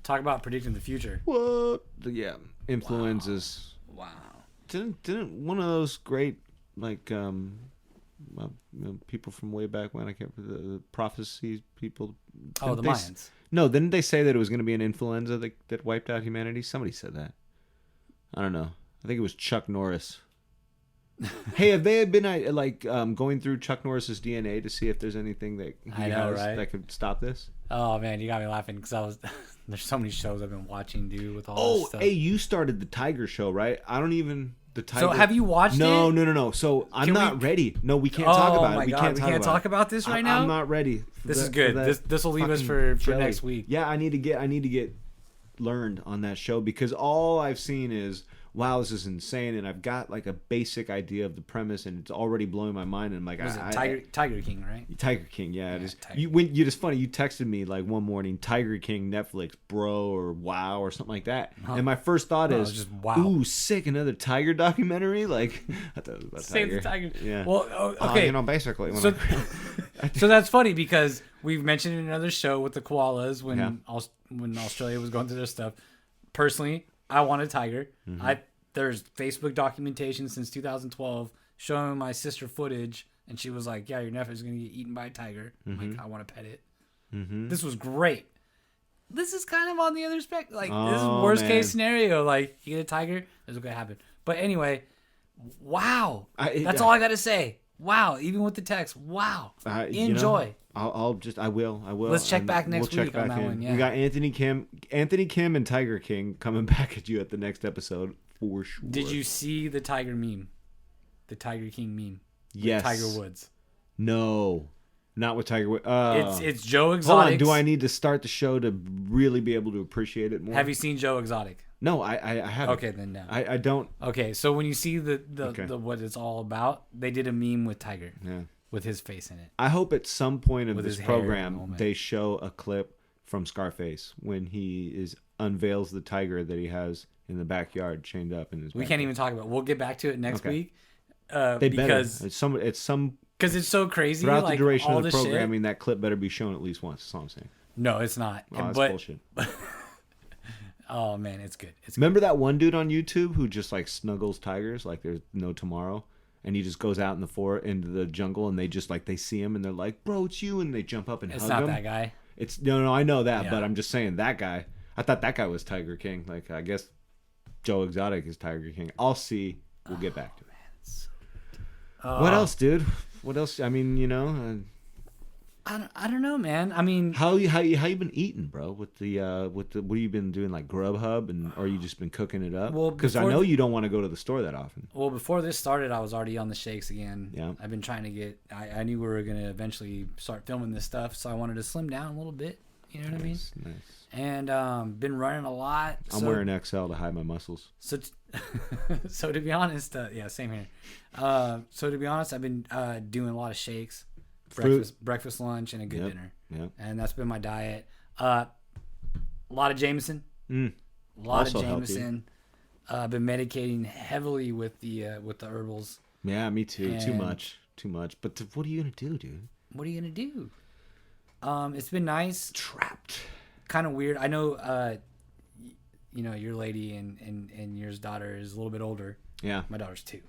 Talk about predicting the future. What? Yeah, influenzas. Wow. Didn't one of those great like people from way back when, I can't remember, the prophecy people. Oh, the Mayans. No, didn't they say that it was going to be an influenza that wiped out humanity? Somebody said that. I don't know. I think it was Chuck Norris. Hey, have they been going through Chuck Norris's DNA to see if there's anything that he has that could stop this? Oh man, you got me laughing because there's so many shows I've been watching, dude, with all this stuff. Hey, you started the Tiger show, right? I don't even the Tiger. So have you watched it? No. So I'm not ready. No, we can't talk about it. We can't talk about this right now. I'm not ready. This is good. This will leave us for next week. Yeah, I need to get learned on that show because all I've seen is, wow, this is insane, and I've got like a basic idea of the premise, and it's already blowing my mind. And I'm like, Tiger King, right? Tiger King, yeah. It is. You just funny. You texted me like one morning, Tiger King, Netflix, bro, or wow, or something like that. Huh. And my first thought is, just, wow, ooh, sick, another Tiger documentary. Like, I thought it was about Save the Tiger. Yeah. Well, okay. Basically. So that's funny because we've mentioned in another show with the koalas when Australia was going through their stuff. Personally, I want a tiger. Mm-hmm. There's Facebook documentation since 2012 showing my sister footage, and she was like, "Yeah, your nephew is gonna get eaten by a tiger." I'm like, I want to pet it. Mm-hmm. This was great. This is kind of on the other spec. Like, this is worst case scenario. Like, you get a tiger, this is what gonna happen. But anyway, wow. That's all I gotta say. Wow. Even with the text, wow. Enjoy. I will. Let's check back next week on that one. Yeah. We got Anthony Kim and Tiger King coming back at you at the next episode for sure. Did you see the Tiger meme? The Tiger King meme? Yes. Tiger Woods. No. Not with Tiger Woods. It's Joe Exotic. Hold on. Do I need to start the show to really be able to appreciate it more? Have you seen Joe Exotic? No, I haven't. Okay, then no. I don't. Okay, so when you see the what it's all about, they did a meme with Tiger. Yeah. With his face in it. I hope at some point of this program they show a clip from Scarface when he unveils the tiger that he has in the backyard chained up in his backyard. We can't even talk about it. We'll get back to it next week. Because it's because it's so crazy. Throughout the duration of the programming, that clip better be shown at least once. That's all I'm saying. No, it's not. Oh, that's bullshit. Oh man, it's good. Remember that one dude on YouTube who just like snuggles tigers like there's no tomorrow? And he just goes out into the jungle, and they just like they see him, and they're like, "Bro, it's you!" And they jump up and hug him. It's not that guy. It's no, I know that, but I'm just saying that guy. I thought that guy was Tiger King. Like, I guess Joe Exotic is Tiger King. I'll see. We'll get back to it. What else, dude? What else? I mean, I don't know, man. I mean, how you been eating, bro? With the what have you been doing, like Grubhub, or you just been cooking it up? Well, because I know you don't want to go to the store that often. Well, before this started, I was already on the shakes again. Yeah, I've been trying to get. I knew we were gonna eventually start filming this stuff, so I wanted to slim down a little bit. You know what I mean? Nice. And been running a lot. I'm wearing XL to hide my muscles. So, so to be honest, yeah, same here. So to be honest, I've been doing a lot of shakes, breakfast, lunch, and a good dinner. Yeah. And that's been my diet. A lot of Jameson. A lot Also of Jameson. I've been medicating heavily with the herbals. Yeah, me too. And too much. But what are you gonna do, dude? What are you gonna do? It's been nice. Trapped. Kind of weird. I know. Your lady and your daughter is a little bit older. Yeah. My daughter's 2.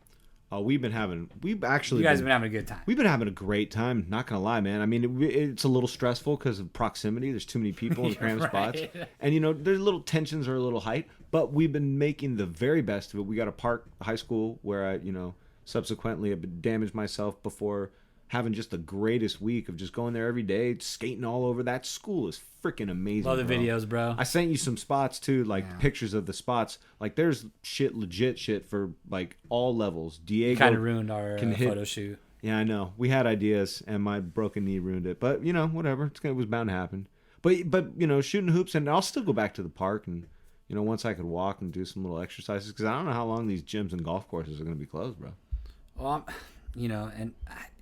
Oh, you guys have been having a good time. We've been having a great time. Not gonna lie, man. I mean, it's a little stressful because of proximity. There's too many people in cramped spots, and there's little tensions or a little height. But we've been making the very best of it. We got a park high school where I, subsequently have damaged myself before having just the greatest week of just going there every day, skating all over. That school is freaking amazing. Love the videos, bro. I sent you some spots too, pictures of the spots. Like there's legit shit for like all levels. Diego kind of ruined our photo shoot. Yeah, I know. We had ideas and my broken knee ruined it. But whatever. It was bound to happen. But shooting hoops, and I'll still go back to the park and once I could walk and do some little exercises, because I don't know how long these gyms and golf courses are going to be closed, bro. Well, and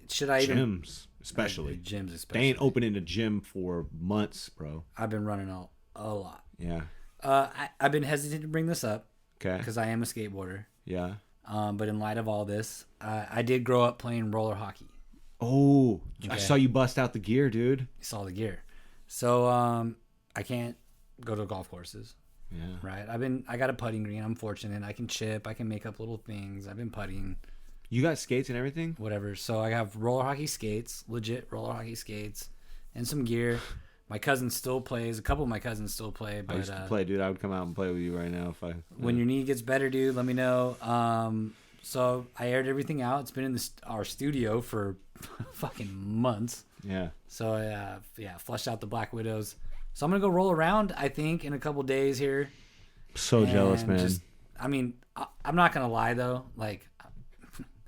should I even... Gyms, especially. Gyms, especially. They ain't opening a gym for months, bro. I've been running a lot. Yeah. I've been hesitant to bring this up. Okay. Because I am a skateboarder. Yeah. But in light of all this, I did grow up playing roller hockey. Oh, okay. I saw you bust out the gear, dude. You saw the gear. So I can't go to golf courses. Yeah. Right. I got a putting green. I'm fortunate. I can chip. I can make up little things. I've been putting. You got skates and everything? Whatever. So I have roller hockey skates, legit roller hockey skates, and some gear. My cousin still plays. A couple of my cousins still play. But, I used to play, dude. I would come out and play with you right now if I. When your knee gets better, dude, let me know. So I aired everything out. It's been in our studio for fucking months. Yeah. So flushed out the Black Widows. So I'm gonna go roll around. I think in a couple days here. So jealous, man. I'm not gonna lie though. Like,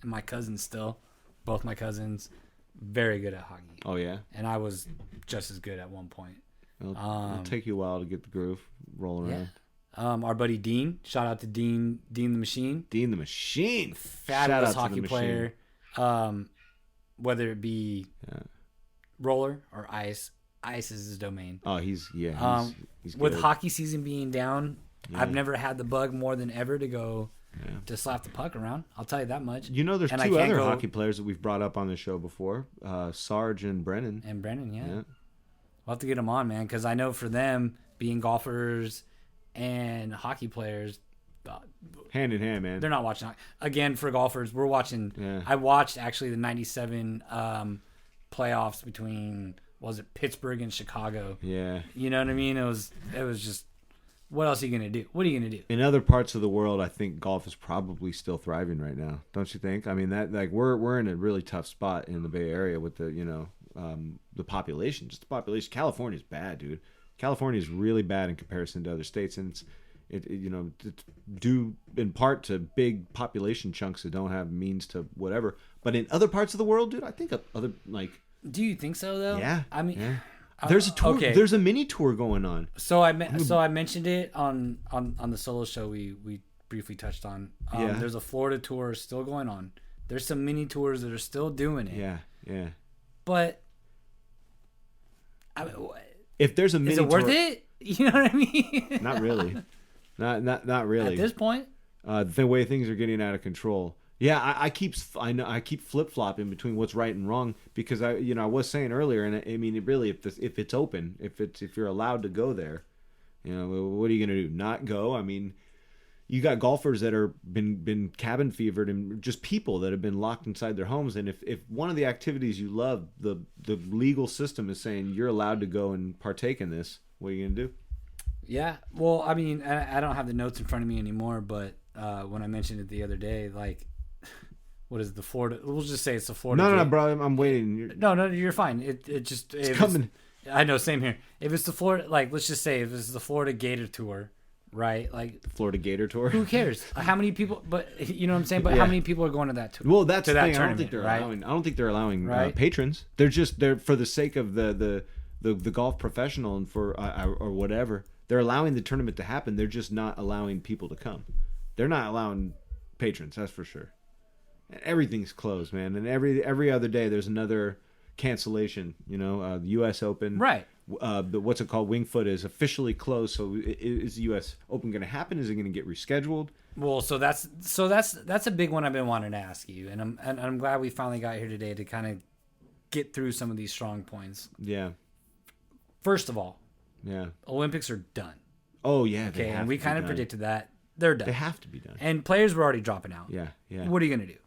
my cousins still, both my cousins, very good at hockey. Oh yeah. And I was just as good at one point. It'll take you a while to get the groove rolling around. Our buddy Dean, shout out to Dean the Machine. Dean the Machine, fabulous hockey player. Whether it be roller or ice is his domain. Oh, he's good. With hockey season being down, I've never had the bug more than ever to go to slap the puck around. I'll tell you that much. There's two other hockey players that we've brought up on the show before, Sarge and Brennan. Yeah. We'll have to get them on, man, because I know for them, being golfers and hockey players, hand in hand, man. They're not watching. Again, for golfers, we're watching. Yeah. I watched actually the '97 playoffs between, was it Pittsburgh and Chicago? Yeah. You know what I mean? It was just, what else are you gonna do? What are you gonna do? In other parts of the world, I think golf is probably still thriving right now. Don't you think? I mean, that we're in a really tough spot in the Bay Area with the the population. Just the population. California's bad, dude. California is really bad in comparison to other states, and it's due in part to big population chunks that don't have means to whatever. But in other parts of the world, dude, I think other like. Do you think so though? Yeah. I mean, yeah. There's a tour. Okay. There's a mini tour going on. So I mentioned it on the solo show we briefly touched on. There's a Florida tour still going on. There's some mini tours that are still doing it. Yeah. Yeah. But if there's a mini tour, is it worth it? You know what I mean? Not really. Not really. At this point, the way things are getting out of control. Yeah, I keep flip flopping between what's right and wrong because I was saying earlier, and I mean, really, if it's open, if you're allowed to go there, what are you gonna do? Not go? I mean, you got golfers that are been cabin fevered and just people that have been locked inside their homes. And if one of the activities you love, the legal system is saying you're allowed to go and partake in this, what are you gonna do? Yeah, well, I mean, I don't have the notes in front of me anymore, but when I mentioned it the other day, like. What is the Florida? We'll just say it's the Florida. No, bro. I'm waiting. No, you're fine. It's coming. I know. Same here. If it's the Florida, like, let's just say if it's the Florida Gator Tour, right? Like Florida Gator Tour. Who cares? How many people? But you know what I'm saying. But how many people are going to that tour? Well, that's to the that thing. tournament, I don't think they're allowing patrons. They're for the sake of the the golf professional and for or whatever, they're allowing the tournament to happen. They're just not allowing people to come. They're not allowing patrons, that's for sure. And everything's closed, man. And every other day there's another cancellation. You know, the U.S. Open, right? What's it called? Wingfoot is officially closed. So is the U.S. Open going to happen? Is it going to get rescheduled? Well, so that's a big one I've been wanting to ask you, and I'm glad we finally got here today to kind of get through some of these strong points. Yeah. First of all, yeah, Olympics are done. Oh yeah. Okay, and we kind of predicted that they're done. They have to be done. And players were already dropping out. Yeah, yeah. What are you gonna do,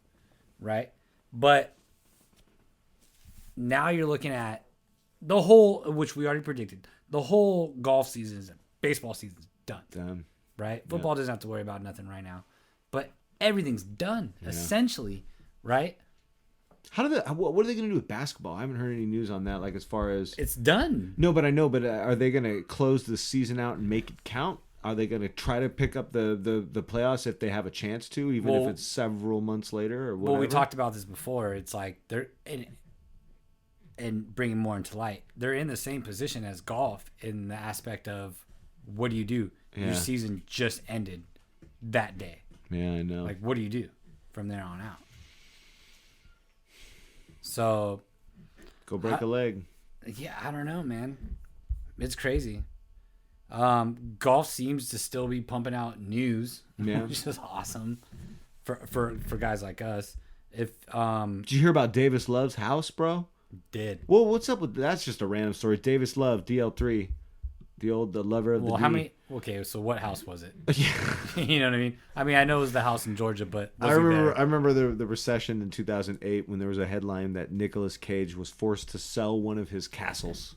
right? But now you're looking at the whole, which we already predicted, the whole golf season, baseball season's done. Done. Right? Football doesn't have to worry about nothing right now, but everything's done essentially, right? What are they going to do with basketball? I haven't heard any news on that. Like as far as it's done. No, but I know. But are they going to close the season out and make it count? Are they going to try to pick up the playoffs if they have a chance to, even if it's several months later or whatever? Well, we talked about this before. It's like they're and bringing more into light. They're in the same position as golf in the aspect of what do you do? Your season just ended that day. Yeah, I know. Like, what do you do from there on out? So, go break a leg. Yeah, I don't know, man. It's crazy. Golf seems to still be pumping out news, which is awesome for guys like us. If did you hear about Davis Love's house, bro? Did. Well, what's up with that's just a random story. Davis Love, DL3, the lover of the D. How many? Okay, so what house was it? You know what I mean? I know it was the house in Georgia, but I remember the recession in 2008 when there was a headline that Nicolas Cage was forced to sell one of his castles.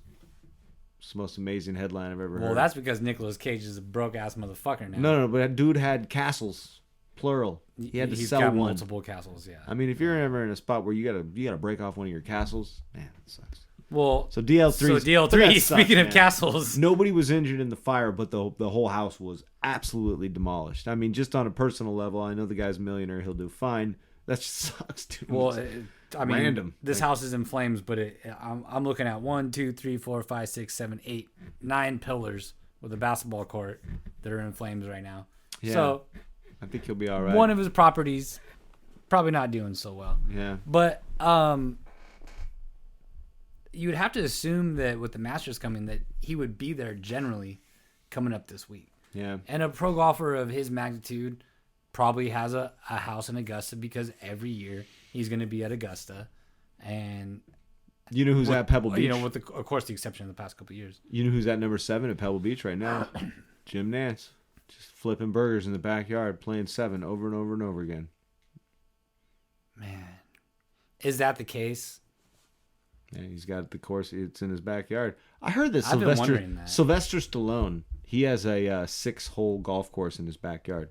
It's the most amazing headline I've ever heard. Well, that's because Nicolas Cage is a broke ass motherfucker now. No, but that dude had castles, plural. He had to sell one. Multiple castles. Yeah. I mean, if you're ever in a spot where you gotta break off one of your castles, man, that sucks. Well, so DL3. Speaking of castles, nobody was injured in the fire, but the whole house was absolutely demolished. I mean, just on a personal level, I know the guy's a millionaire; he'll do fine. That just sucks, dude. Well, random. This house is in flames, but I'm looking at 1, 2, 3, 4, 5, 6, 7, 8, 9 pillars with a basketball court that are in flames right now. Yeah. So I think he'll be all right. One of his properties probably not doing so well. Yeah, but you would have to assume that with the Masters coming that he would be there generally coming up this week. Yeah. And a pro golfer of his magnitude probably has a house in Augusta because every year he's going to be at Augusta. And you know who's at Pebble Beach? You know, of course, the exception of the past couple of years. You know who's at number 7 at Pebble Beach right now? Jim Nance. Just flipping burgers in the backyard, playing 7 over and over and over again. Man. Is that the case? Yeah, he's got the course. It's in his backyard. I heard that Sylvester Stallone, he has a 6-hole golf course in his backyard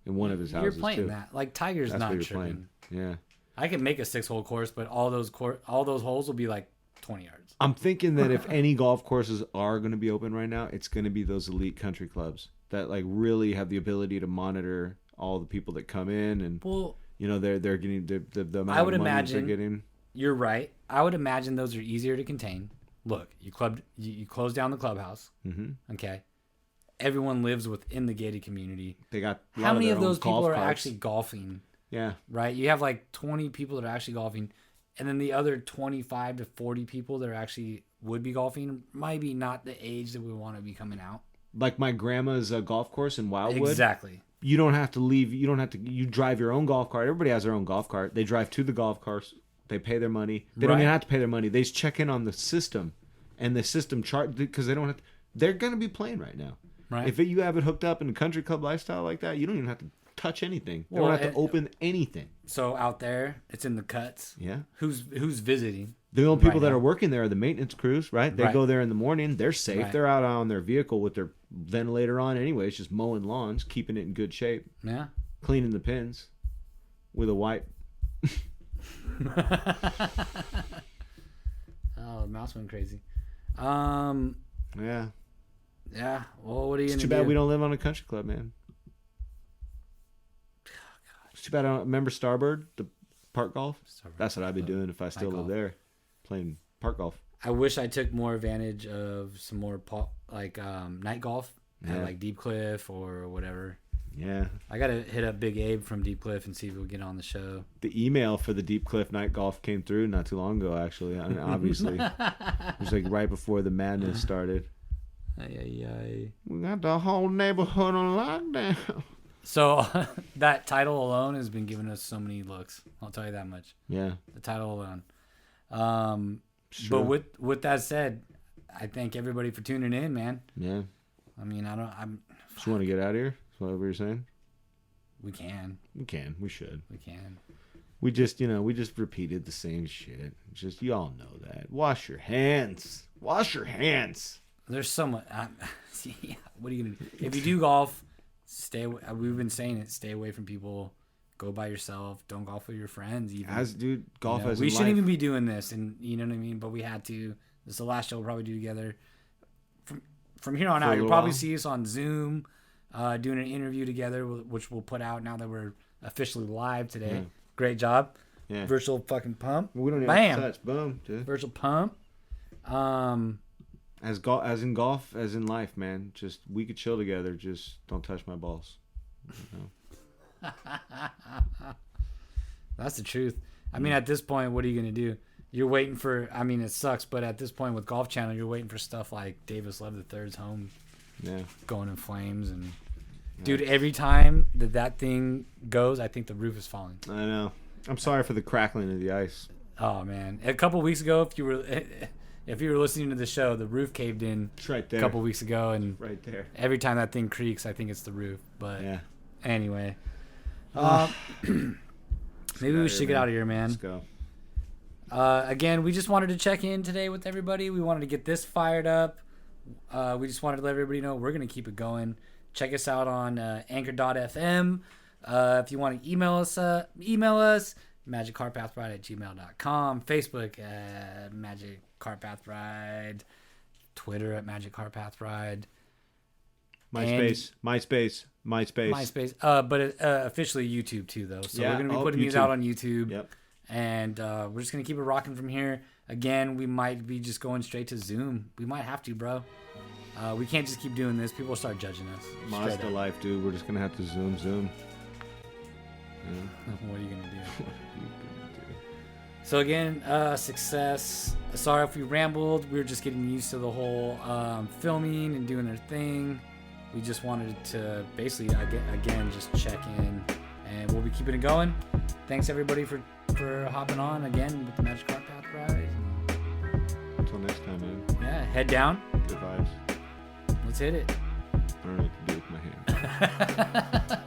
in one of his houses. You're playing that. Like Tiger's That's not tripping. Yeah. I can make a 6-hole course, but all those holes will be like 20 yards. I'm thinking that if any golf courses are going to be open right now, it's going to be those elite country clubs that like really have the ability to monitor all the people that come in and they're getting the amount of money they're getting. You're right. I would imagine those are easier to contain. Look, you close down the clubhouse. Mm-hmm. Okay. Everyone lives within the gated community. They got how many of those people are actually golfing? Yeah. Right? You have like 20 people that are actually golfing, and then the other 25 to 40 people that are actually would be golfing might be not the age that we want to be coming out. Like my grandma's golf course in Wildwood. Exactly. You don't have to leave. You drive your own golf cart. Everybody has their own golf cart. They drive to the golf course. They pay their money. They don't even have to pay their money. They just check in on the system, and the system chart because they don't have to. They're going to be playing right now. Right. If you have it hooked up in a country club lifestyle like that, you don't even have to touch anything. They don't have to open anything. So out there, it's in the cuts. Yeah. Who's visiting? The only people that are working there are the maintenance crews, right? They go there in the morning. They're safe. Right. They're out on their vehicle with their ventilator on anyways, just mowing lawns, keeping it in good shape. Yeah. Cleaning the pins with a wipe. Oh, the mouse went crazy. Yeah. Yeah. Well, what are you gonna do? It's too bad we don't live on a country club, man. Oh, God. It's too bad I don't remember Starbird, the park golf. Starbird. That's what I'd be doing if I still lived there, playing park golf. I wish I took more advantage of some more night golf at like Deep Cliff or whatever. Yeah. I got to hit up Big Abe from Deep Cliff and see if we'll get on the show. The email for the Deep Cliff Night Golf came through not too long ago, actually. I mean, obviously. It was like right before the madness started. Ay. We got the whole neighborhood on lockdown. So that title alone has been giving us so many looks. I'll tell you that much. Yeah. The title alone. Sure. But with that said, I thank everybody for tuning in, man. Yeah. I mean, Just want to get out of here? Is that what you're saying? We can. We should. We can. We just repeated the same shit. Just, you all know that. Wash your hands. There's so much. What are you going to do? If you do golf, stay away. We've been saying it. Stay away from people. Go by yourself. Don't golf with your friends. Even. Golf as we shouldn't even be doing this, and you know what I mean. But we had to. This is the last show we'll probably do together. From here on out, you'll probably see us on Zoom, doing an interview together, which we'll put out now that we're officially live today. Yeah. Great job. Yeah. Virtual fucking pump. We don't even have to touch. Boom, dude. Virtual pump. As in golf, as in life, man. Just we could chill together. Just don't touch my balls. You know? That's the truth. I mean, at this point, what are you gonna do? You're waiting for. I mean, it sucks, but at this point with Golf Channel, you're waiting for stuff like Davis Love III's home, going in flames, and dude, every time that thing goes, I think the roof is falling. I know. I'm sorry for the crackling of the ice. Oh man, a couple weeks ago, if you were listening to the show, the roof caved in. It's right there. A couple weeks ago, and right there. Every time that thing creaks, I think it's the roof. But anyway, maybe we should get out of here, man. Let's go. Again, we just wanted to check in today with everybody. We wanted to get this fired up. We just wanted to let everybody know we're going to keep it going. Check us out on anchor.fm. If you want to email us, magiccarpathRide@gmail.com. Facebook at Magic Carpath Ride. Twitter at Magic Carpath Ride. MySpace. But officially YouTube too, though. So we're going to be putting these out on YouTube. Yep. And we're just going to keep it rocking from here. Again, we might be just going straight to Zoom. We might have to, bro. We can't just keep doing this. People will start judging us. Mazda life, dude. We're just going to have to zoom. Yeah. What are you going to do? So again, success. Sorry if we rambled. We were just getting used to the whole filming and doing our thing. We just wanted to basically, again, just check in. And we'll be keeping it going. Thanks, everybody, for hopping on again with the Magic Carpath Ride. Until next time, man. Yeah, head down. Good vibes. Let's hit it. I don't know what to do with my hand.